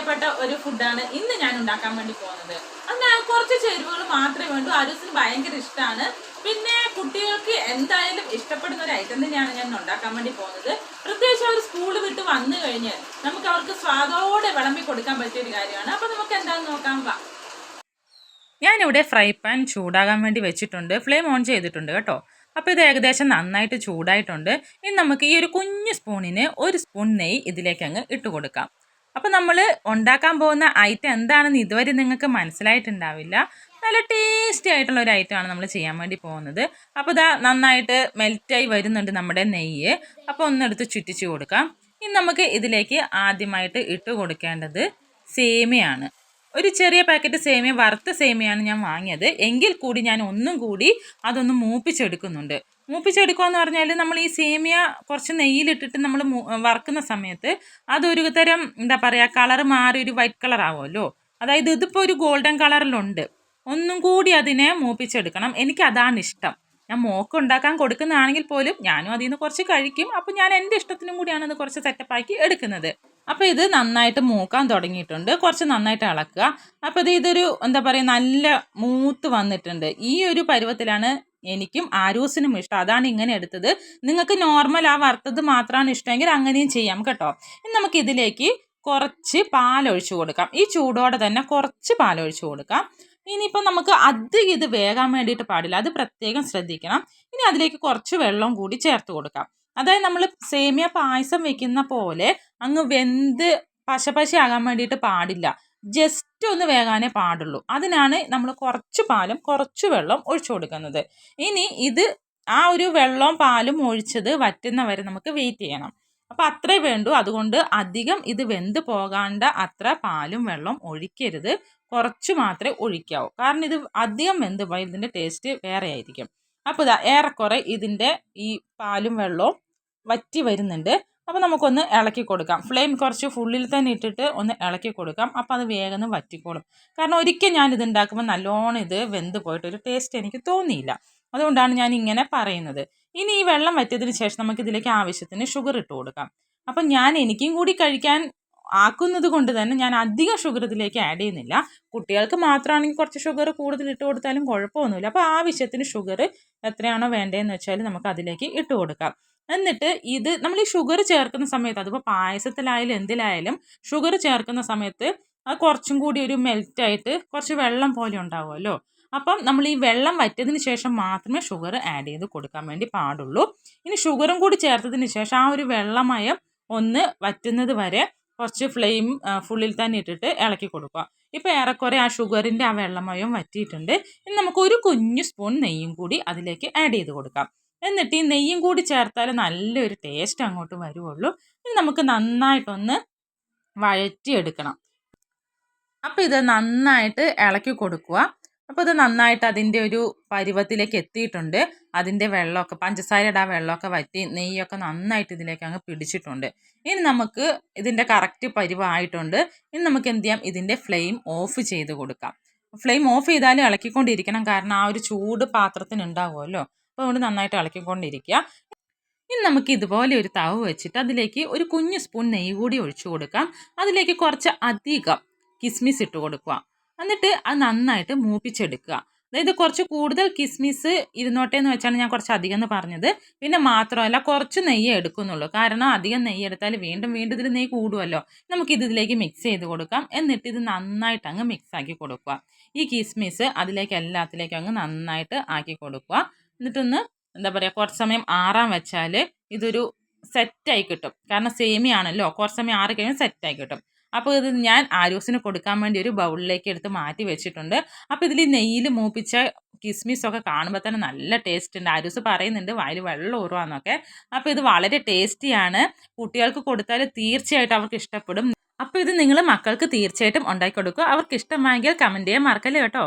പ്രിയപ്പെട്ട ഒരു ഫുഡാണ് ഇന്ന് ഞാൻ ഉണ്ടാക്കാൻ വേണ്ടി പോകുന്നത്. അതിന് കുറച്ച് ചേരുവകൾ മാത്രമേ വേണ്ടൂ. ആരൂസിന് ഭയങ്കര ഇഷ്ടമാണ്. പിന്നെ കുട്ടികൾക്ക് എന്തായാലും ഇഷ്ടപ്പെടുന്ന ഒരു ഐറ്റം തന്നെയാണ് ഞാൻ ഉണ്ടാക്കാൻ വേണ്ടി പോകുന്നത്. പ്രത്യേകിച്ച് അവർ സ്കൂൾ വിട്ട് വന്നു കഴിഞ്ഞാൽ നമുക്ക് അവർക്ക് സ്വാദോടെ വിളമ്പി കൊടുക്കാൻ പറ്റിയ ഒരു കാര്യമാണ്. അപ്പോൾ നമുക്ക് എന്താണെന്ന് നോക്കാം. വാ. ഞാനിവിടെ ഫ്രൈ പാൻ ചൂടാകാൻ വേണ്ടി വെച്ചിട്ടുണ്ട്. ഫ്ലെയിം ഓൺ ചെയ്തിട്ടുണ്ട് കേട്ടോ. അപ്പോൾ ഇത് ഏകദേശം നന്നായിട്ട് ചൂടായിട്ടുണ്ട്. ഇനി നമുക്ക് ഈ ഒരു കുഞ്ഞു സ്പൂണിന് 1 സ്പൂൺ നെയ്യ് ഇതിലേക്ക് അങ്ങ് ഇട്ട് കൊടുക്കാം. അപ്പോൾ നമ്മൾ ഉണ്ടാക്കാൻ പോകുന്ന ഐറ്റം എന്താണെന്ന് ഇതുവരെ നിങ്ങൾക്ക് മനസ്സിലായിട്ടുണ്ടാവില്ല. നല്ല ടേസ്റ്റി ആയിട്ടുള്ള ഒരു ഐറ്റമാണ് നമ്മൾ ചെയ്യാൻ വേണ്ടി പോകുന്നത്. അപ്പോൾ ഇതാ നന്നായിട്ട് മെൽറ്റായി വരുന്നുണ്ട് നമ്മുടെ നെയ്യ്. അപ്പോൾ ഒന്നെടുത്ത് ചുറ്റിച്ച് കൊടുക്കാം. ഇനി നമുക്ക് ഇതിലേക്ക് ആദ്യമായിട്ട് ഇട്ട് കൊടുക്കേണ്ടത് സേമിയാണ്. ഒരു ചെറിയ പാക്കറ്റ് സേമിയ, വറുത്ത സേമിയാണ് ഞാൻ വാങ്ങിയത്. എങ്കിൽ കൂടി ഞാൻ ഒന്നും കൂടി അതൊന്ന് മൂപ്പിച്ചെടുക്കുന്നുണ്ട്. മൂപ്പിച്ചെടുക്കുക എന്ന് പറഞ്ഞാൽ നമ്മൾ ഈ സേമിയ കുറച്ച് നെയ്യിലിട്ടിട്ട് നമ്മൾ വറുക്കുന്ന സമയത്ത് അതൊരു തരം എന്താ പറയുക, കളറ് മാറി ഒരു വൈറ്റ് കളർ ആവുമല്ലോ. അതായത് ഇതിപ്പോൾ ഒരു ഗോൾഡൻ കളറിലുണ്ട്. ഒന്നും കൂടി അതിനെ മൂപ്പിച്ചെടുക്കണം. എനിക്ക് അതാണ് ഇഷ്ടം. ഞാൻ മോക്ക് ഉണ്ടാക്കാൻ കൊടുക്കുന്നതാണെങ്കിൽ പോലും ഞാനും അതിൽ നിന്ന് കുറച്ച് കഴിക്കും. അപ്പോൾ ഞാൻ എൻ്റെ ഇഷ്ടത്തിനും കൂടിയാണ് അത് കുറച്ച് സെറ്റപ്പാക്കി എടുക്കുന്നത്. അപ്പോൾ ഇത് നന്നായിട്ട് മൂക്കാൻ തുടങ്ങിയിട്ടുണ്ട്. കുറച്ച് നന്നായിട്ട് ഇളക്കുക. അപ്പോൾ ഇതൊരു എന്താ പറയുക, നല്ല മൂത്ത് വന്നിട്ടുണ്ട്. ഈ ഒരു പരുവത്തിലാണ് എനിക്കും ആരൂസിനും ഇഷ്ടം. അതാണ് ഇങ്ങനെ എടുത്തത്. നിങ്ങൾക്ക് നോർമൽ ആ വറുത്തത് മാത്രമാണ് ഇഷ്ടമെങ്കിൽ അങ്ങനെയും ചെയ്യാം കേട്ടോ. ഇനി നമുക്ക് ഇതിലേക്ക് കുറച്ച് പാലൊഴിച്ച് കൊടുക്കാം. ഈ ചൂടോടെ തന്നെ കുറച്ച് പാലൊഴിച്ച് കൊടുക്കാം. ഇനിയിപ്പോൾ നമുക്ക് അധികം ഇത് വേകാൻ വേണ്ടിയിട്ട് പാടില്ല, അത് പ്രത്യേകം ശ്രദ്ധിക്കണം. ഇനി അതിലേക്ക് കുറച്ച് വെള്ളം കൂടി ചേർത്ത് കൊടുക്കാം. അതായത് നമ്മൾ സേമിയ പായസം വെക്കുന്ന പോലെ അങ്ങ് വെന്ത് പശപശയാകാൻ വേണ്ടിയിട്ട് പാടില്ല. ജസ്റ്റ് ഒന്ന് വേകാനേ പാടുള്ളൂ. അതിനാണ് നമ്മൾ കുറച്ച് പാലും കുറച്ച് വെള്ളം ഒഴിച്ചു കൊടുക്കുന്നത്. ഇനി ഇത് ആ ഒരു വെള്ളവും പാലും ഒഴിച്ചത് വറ്റുന്നവരെ നമുക്ക് വെയിറ്റ് ചെയ്യണം. അപ്പോൾ അത്രേ വേണ്ടൂ. അതുകൊണ്ട് അധികം ഇത് വെന്ത് പോകാണ്ട അത്ര പാലും വെള്ളം ഒഴിക്കരുത്. കുറച്ച് മാത്രമേ ഒഴിക്കാവൂ. കാരണം ഇത് അധികം വെന്ത് പോയാൽ ഇതിൻ്റെ ടേസ്റ്റ് വേറെ ആയിരിക്കും. അപ്പോൾ ഇതാ ഏറെക്കുറെ ഇതിൻ്റെ ഈ പാലും വെള്ളവും വറ്റി വരുന്നുണ്ട്. അപ്പോൾ നമുക്കൊന്ന് ഇളക്കി കൊടുക്കാം. ഫ്ലെയിം കുറച്ച് ഫുള്ളിൽ തന്നെ ഇട്ടിട്ട് ഒന്ന് ഇളക്കി കൊടുക്കാം. അപ്പോൾ അത് വേഗം വറ്റിക്കോളും. കാരണം ഒരിക്കൽ ഞാനിത് ഉണ്ടാക്കുമ്പോൾ നല്ലോണം ഇത് വെന്ത് പോയിട്ടൊരു ടേസ്റ്റ് എനിക്ക് തോന്നിയില്ല. അതുകൊണ്ടാണ് ഞാൻ ഇങ്ങനെ പറയുന്നത്. ഇനി ഈ വെള്ളം വറ്റിയതിന് ശേഷം നമുക്കിതിലേക്ക് ആവശ്യത്തിന് ഷുഗർ ഇട്ട് കൊടുക്കാം. അപ്പം ഞാൻ എനിക്കും കൂടി കഴിക്കാൻ ആക്കുന്നത് കൊണ്ട് തന്നെ ഞാൻ അധികം ഷുഗർ ഇതിലേക്ക് ആഡ് ചെയ്യുന്നില്ല. കുട്ടികൾക്ക് മാത്രമാണെങ്കിൽ കുറച്ച് ഷുഗർ കൂടുതൽ ഇട്ട് കൊടുത്താലും കുഴപ്പമൊന്നുമില്ല. അപ്പോൾ ആവശ്യത്തിന് ഷുഗർ എത്രയാണോ വേണ്ടതെന്ന് വെച്ചാൽ നമുക്ക് അതിലേക്ക് ഇട്ട് കൊടുക്കാം. എന്നിട്ട് ഇത് നമ്മൾ ഈ ഷുഗർ ചേർക്കുന്ന സമയത്ത്, അതിപ്പോൾ പായസത്തിലായാലും എന്തിലായാലും ഷുഗർ ചേർക്കുന്ന സമയത്ത് അത് കുറച്ചും കൂടി ഒരു മെൽറ്റായിട്ട് കുറച്ച് വെള്ളം പോലെ ഉണ്ടാവുമല്ലോ. അപ്പം നമ്മൾ ഈ വെള്ളം വറ്റിയതിന് ശേഷം മാത്രമേ ഷുഗർ ആഡ് ചെയ്ത് കൊടുക്കാൻ വേണ്ടി പാടുള്ളൂ. ഇനി ഷുഗറും കൂടി ചേർത്തതിന് ശേഷം ആ ഒരു വെള്ളമയം ഒന്ന് വറ്റുന്നത് വരെ കുറച്ച് ഫ്ലെയിം ഫുള്ളിൽ തന്നെ ഇട്ടിട്ട് ഇളക്കി കൊടുക്കുക. ഇപ്പോൾ ഏറെക്കുറെ ആ ഷുഗറിൻ്റെ ആ വെള്ളമയം വറ്റിയിട്ടുണ്ട്. ഇനി നമുക്ക് ഒരു കുഞ്ഞു സ്പൂൺ നെയ്യും കൂടി അതിലേക്ക് ആഡ് ചെയ്ത് കൊടുക്കാം. എന്നിട്ട് ഈ നെയ്യും കൂടി ചേർത്താൽ നല്ലൊരു ടേസ്റ്റ് അങ്ങോട്ട് വരുള്ളൂ. ഇനി നമുക്ക് നന്നായിട്ടൊന്ന് വഴറ്റിയെടുക്കണം. അപ്പോൾ ഇത് നന്നായിട്ട് ഇളക്കി കൊടുക്കുക. അപ്പോൾ ഇത് നന്നായിട്ട് അതിൻ്റെ ഒരു പരുവത്തിലേക്ക് എത്തിയിട്ടുണ്ട്. അതിൻ്റെ വെള്ളമൊക്കെ, പഞ്ചസാരയുടെ ആ വെള്ളമൊക്കെ വറ്റി നെയ്യൊക്കെ നന്നായിട്ട് ഇതിലേക്ക് അങ്ങ് പിടിച്ചിട്ടുണ്ട്. ഇനി നമുക്ക് ഇതിൻ്റെ കറക്റ്റ് പരുവമായിട്ടുണ്ട്. ഇനി നമുക്ക് എന്ത് ചെയ്യാം, ഇതിൻ്റെ ഫ്ലെയിം ഓഫ് ചെയ്ത് കൊടുക്കാം. ഫ്ലെയിം ഓഫ് ചെയ്താലും ഇളക്കിക്കൊണ്ടിരിക്കണം. കാരണം ആ ഒരു ചൂട് പാത്രത്തിന് ഉണ്ടാവുമല്ലോ. അപ്പോൾ അതുകൊണ്ട് നന്നായിട്ട് ഇളക്കിക്കൊണ്ടിരിക്കുക. ഇനി നമുക്ക് ഇതുപോലെ ഒരു തവ വെച്ചിട്ട് അതിലേക്ക് ഒരു കുഞ്ഞു സ്പൂൺ നെയ്യ് കൂടി ഒഴിച്ചു കൊടുക്കാം. അതിലേക്ക് കുറച്ച് അധികം കിസ്മിസ് ഇട്ട് കൊടുക്കുക. എന്നിട്ട് അത് നന്നായിട്ട് മൂപ്പിച്ചെടുക്കുക. അതായത് കുറച്ച് കൂടുതൽ കിസ്മിസ് ഇരുന്നോട്ടെ എന്ന് വെച്ചാണ് ഞാൻ കുറച്ച് അധികം എന്ന് പറഞ്ഞത്. പിന്നെ മാത്രമല്ല കുറച്ച് നെയ്യ് എടുക്കുന്നുള്ളൂ. കാരണം അധികം നെയ്യ് എടുത്താൽ വീണ്ടും വീണ്ടും ഇതിൽ നെയ്യ് കൂടുമല്ലോ. നമുക്കിത് ഇതിലേക്ക് മിക്സ് ചെയ്ത് കൊടുക്കാം. എന്നിട്ട് ഇത് നന്നായിട്ട് അങ്ങ് മിക്സ് ആക്കി കൊടുക്കുക. ഈ കിസ്മിസ് അതിലേക്ക് എല്ലാത്തിലേക്കും അങ്ങ് നന്നായിട്ട് ആക്കി കൊടുക്കുക. എന്നിട്ടൊന്ന് എന്താ പറയുക, കുറച്ച് സമയം ആറാൻ വെച്ചാൽ ഇതൊരു സെറ്റായി കിട്ടും. കാരണം സേമിയാണല്ലോ, കുറച്ച് സമയം ആറി കഴിയുമ്പോൾ സെറ്റായി കിട്ടും. അപ്പോൾ ഇത് ഞാൻ ആരൂസിന് കൊടുക്കാൻ വേണ്ടി ഒരു ബൗളിലേക്ക് എടുത്ത് മാറ്റി വെച്ചിട്ടുണ്ട്. അപ്പോൾ ഇതിൽ നെയ്യിൽ മൂപ്പിച്ച കിസ്മിസൊക്കെ കാണുമ്പോൾ തന്നെ നല്ല ടേസ്റ്റ് ഉണ്ട്. ആരൂസ് പറയുന്നുണ്ട് വായിൽ വെള്ളം ഊറുവാന്നൊക്കെ. അപ്പോൾ ഇത് വളരെ ടേസ്റ്റിയാണ്. കുട്ടികൾക്ക് കൊടുത്താൽ തീർച്ചയായിട്ടും അവർക്ക് ഇഷ്ടപ്പെടും. അപ്പോൾ ഇത് നിങ്ങൾ മക്കൾക്ക് തീർച്ചയായിട്ടും ഉണ്ടാക്കി കൊടുക്കുക. അവർക്ക് ഇഷ്ടമായെങ്കിൽ കമൻറ്റ് ചെയ്യാൻ മറക്കല്ലേ കേട്ടോ.